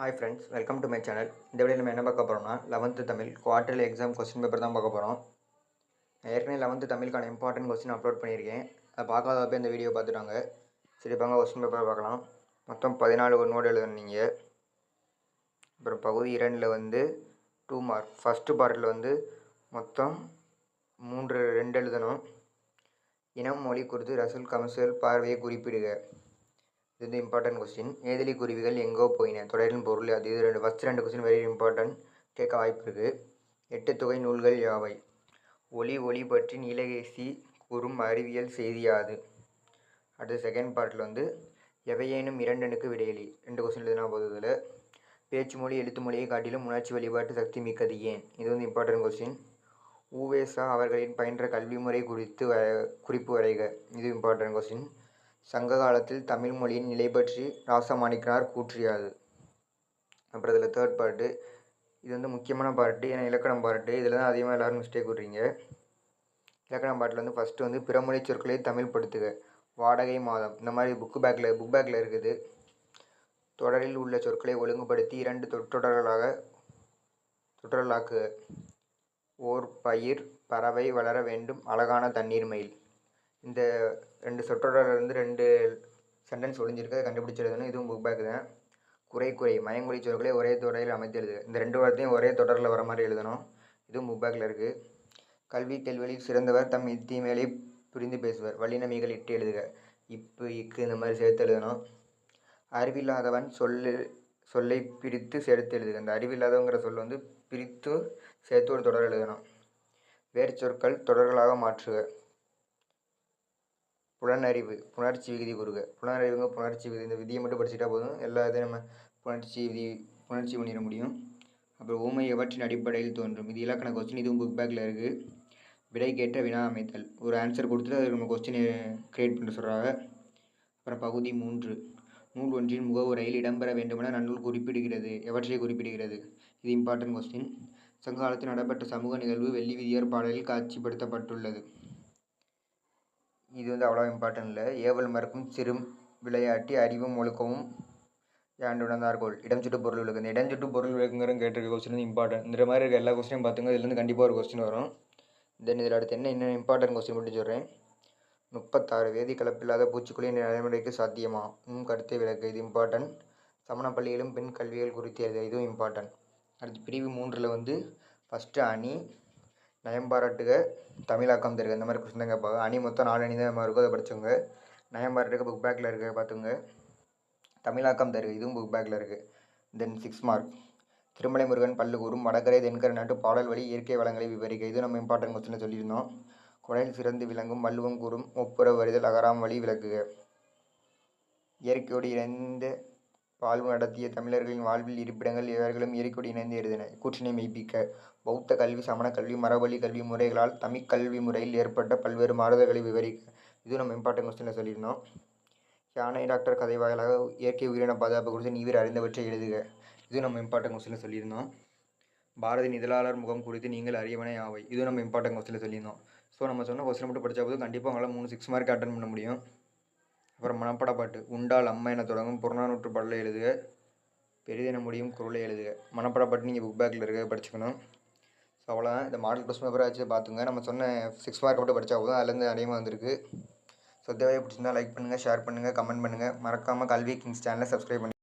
Hi friends, welcome to my channel. இந்த video நம்ம என்ன பார்க்க போகிறோம்னா 11th Tamil quarterly exam question paper தான் பார்க்க போகிறோம். நான் ஏற்கனவே 11th தமிழுக்கான இம்பார்ட்டன்ட் கொஸ்டின் அப்லோட் பண்ணியிருக்கேன். அதை பார்க்காதப்போ இந்த வீடியோ பார்த்துட்டாங்க. சரி, பாங்க கொஸ்டின் பேப்பர் பார்க்கலாம். மொத்தம் 14 நோடு எழுதணும். அப்புறம் பகுதி 2 2 மார்க். ஃபஸ்ட்டு பார்ட்டில் மொத்தம் 2 எழுதணும். இனம் மொழி குறித்து ரசூல் கமர்ஷியல் பார்வையை குறிப்பிடுக. இது இம்பார்ட்டன்ட் கொஸ்டின். ஏதிலி குருவிகள் எங்கோ போயின தொடரின் பொருள் அது. இது ஃபஸ்ட் 2 கொஸ்டின் வெரி இம்பார்ட்டன்ட், கேட்க வாய்ப்பு இருக்குது. 8 தொகை நூல்கள் யாவை? ஒளி பற்றி நீலகேசி கூறும் அறிவியல் செய்தியாது. அடுத்து செகண்ட் பார்ட்டில் எவையேனும் 2னுக்கு விடையளி. 2 கொஸ்டின் எழுதினா போதும். பேச்சு மொழி எழுத்து மொழியை காட்டிலும் உணர்ச்சி வழிபாட்டு சக்தி மிக்கது ஏன்? இது இம்பார்ட்டன்ட் கொஸ்டின். ஊவேசா அவர்களின் பயின்ற கல்வி முறை குறித்து குறிப்பு வரைக. இது இம்பார்ட்டன்ட் கொஸ்டின். சங்க காலத்தில் தமிழ் மொழியின் நிலை பற்றி ராசமாணிக்கனார் கூற்றியாது. அப்புறம் இதில் தேர்ட் பார்ட்டு, இது முக்கியமான பார்ட்டு, ஏன்னா இலக்கணம் பார்ட்டு. இதில் தான் அதிகமாக எல்லோரும் மிஸ்டேக் விட்றீங்க. இலக்கணம் பார்ட்டில் ஃபஸ்ட்டு பிறமொழி சொற்களை தமிழ் படுத்துக. வாடகை மாதம் இந்த மாதிரி புக் பேக்கில் இருக்குது. தொடரில் உள்ள சொற்களை ஒழுங்குபடுத்தி 2 தொடர்களாக்குக. ஓர் பயிர் பறவை வளர வேண்டும் அழகான தண்ணீர் மயில். இந்த 2 சொற்றொடர்லேருந்து 2 சென்டென்ஸ் ஒழிஞ்சிருக்கு, கண்டுபிடிச்சி எழுதணும். இதுவும் புக் பேக் தான். குறை மயங்கொழி சொற்களை ஒரே தொடரில் அமைத்து எழுதுக. இந்த 2 வார்த்தையும் ஒரே தொடரில் வர மாதிரி எழுதணும். இதுவும் புக் பேக்கில் இருக்குது. கல்வி கேள்விகளில் சிறந்தவர் தம் தீமைகளை புரிந்து பேசுவர். வல்லினமிகள் இட்டு எழுதுக. இப்பு இக்கு இந்த மாதிரி சேர்த்து எழுதணும். அறிவில்லாதவன் சொல்லை பிரித்து சேர்த்து எழுதுக. இந்த அறிவில்லாதவங்கிற சொல் பிரித்து சேர்த்து ஒரு தொடர் எழுதணும். வேறு சொற்கள் தொடர்களாக மாற்றுக. புலனறிவு புணர்ச்சி விகுதி கூறுக. புணர்ச்சி விகுதி, இந்த விதியை மட்டும் படிச்சுட்டா போதும். எல்லா இதையும் நம்ம புணர்ச்சி பண்ணிட முடியும். அப்புறம் ஊமை எவற்றின் அடிப்படையில் தோன்றும். இது இலக்கண கொஸ்டின். இதுவும் புக் பேக்கில் இருக்குது. விடைக்கேற்ற வினா அமைத்தல். ஒரு ஆன்சர் கொடுத்துட்டு அதுக்கு நம்ம கொஸ்டின் கிரியேட் பண்ண சொல்கிறாங்க. அப்புறம் பகுதி 3, நூல் ஒன்றின் முகவுரையில் இடம்பெற வேண்டுமென நன்னூல் குறிப்பிடுகிறது. எவற்றை குறிப்பிடுகிறது? இது இம்பார்ட்டன்ட் கொஸ்டின். சங்க காலத்தில் நடைபெற்ற சமூக நிகழ்வு வெள்ளி விதியர் பாடலில் காட்சிப்படுத்தப்பட்டுள்ளது. இது அவ்வளோ இம்பார்ட்டன்ட் இல்லை. ஏவல் மறுக்கும் சிறு விளையாட்டி அறிவும் ஒழுக்கமும் யாண்டு உணர்ந்தார்கோள். இடம்சுட்டு பொருள் விளக்கு. இந்த இடம்சுட்டு பொருள் விளக்குங்கிற கேட்டிருக்க கொஸ்டின் இம்பார்ட்டன்ட். இந்த மாதிரி இருக்க எல்லா கொஸ்டினும் பார்த்துங்க. இதுலேருந்து கண்டிப்பாக ஒரு கொஸ்டின் வரும். தென் இதில் அடுத்து என்ன இம்பார்ட்டன்ட் கொஸ்டின் மட்டும் சொல்கிறேன். 36 வேதி கலப்பில்லாத பூச்சிக்கொல்லி நடைமுறைக்கு சாத்தியமா? கருத்தை விளக்கு. இது இம்பார்ட்டன்ட். சமண பள்ளிகளும் பெண் கல்விகள் குறித்து எழுத. இதுவும் இம்பார்ட்டன்ட். அடுத்து பிரிவு 3 ஃபஸ்ட்டு அணி நயம்பாராட்டுக தமிழாக்கம் தருக. இந்த மாதிரி கொஸ்டின் தான் கேட்பாங்க. அணி மொத்தம் 4 அணி தான் இருக்கும், அதை படிச்சுங்க. நயம்பாராட்டுக புக் பேக்கில் இருக்க பார்த்துங்க. தமிழாக்கம் தருக இதுவும் புக் பேக்கில் இருக்குது. தென் 6 மார்க். திருமலை முருகன் பல்லு கூறும் வடகரை தென்கரை நாட்டு பாடல் வழி இயற்கை வளங்களை விவரிக்க. இது நம்ம இம்பார்ட்டன்ட் கொஸ்டினில் சொல்லியிருந்தோம். குடையில் சிறந்து விளங்கும் வள்ளுவம் கூறும் ஒப்புரவு வரிதல் அகராம் வழி விளக்குக. இயற்கையோடு இணைந்த வாழ்வு நடத்திய தமிழர்களின் வாழ்வில் இருப்பிடங்கள் இவர்களும் இயற்கையோடு இணைந்து எழுதின. கூற்றினை மெய்ப்பிக்க. பௌத்த கல்வி சமண கல்வி மரபொழி கல்வி முறைகளால் தமிழ் கல்வி முறையில் ஏற்பட்ட பல்வேறு மாறுதல்களை விவரிக்க. இதுவும் நம்ம இம்பார்ட்டன்ட் கொஸ்டினில் சொல்லியிருந்தோம். யானை டாக்டர் கதை வாயிலாக இயற்கை உயிரின பாதுகாப்பு குறித்து நீர் அறிந்தவற்றை எழுதுக. இதுவும் நம்ம இம்பார்ட்டன்ட் கொஸ்டினில் சொல்லியிருந்தோம். பாரதியின் இதழாளர் முகம் குறித்து நீங்கள் அறியவனே ஆவை. இதுவும் நம்ம இம்பார்ட்டன்ட் கொஸ்டினில் சொல்லியிருந்தோம். ஸோ நம்ம சொன்ன கொஸ்டின் மட்டும் படித்தா போதும், கண்டிப்பாக உங்களால் 3 6 மார்க் அட்டன் பண்ண முடியும். அப்புறம் மனப்பாட பாட்டு. உண்டால் அம்மா என தொடங்கும் புறநானூற்று பாடலை எழுதுக. பெரிதென முடியும் குரலை எழுதுக. மனப்பாட பாட்டு நீங்கள் புக் பேக்கில் இருக்க படிச்சுக்கணும். ஸோ அவ்வளோதான். இந்த மாடல் கொஸ்டின் பேப்பரை வச்சு பார்த்துங்க. நம்ம சொன்ன 6 மார்க் மட்டும் படித்தா போதும், அதுலேருந்து அதிகமாக வந்திருக்கு. ஸோ தேவையை பிடிச்சிருந்தால் லைக் பண்ணுங்கள், ஷேர் பண்ணுங்கள், கமெண்ட் பண்ணுங்கள். மறக்காமல் கல்வி கிங்ஸ் சேனலை சப்ஸ்கிரைப் பண்ணுங்கள்.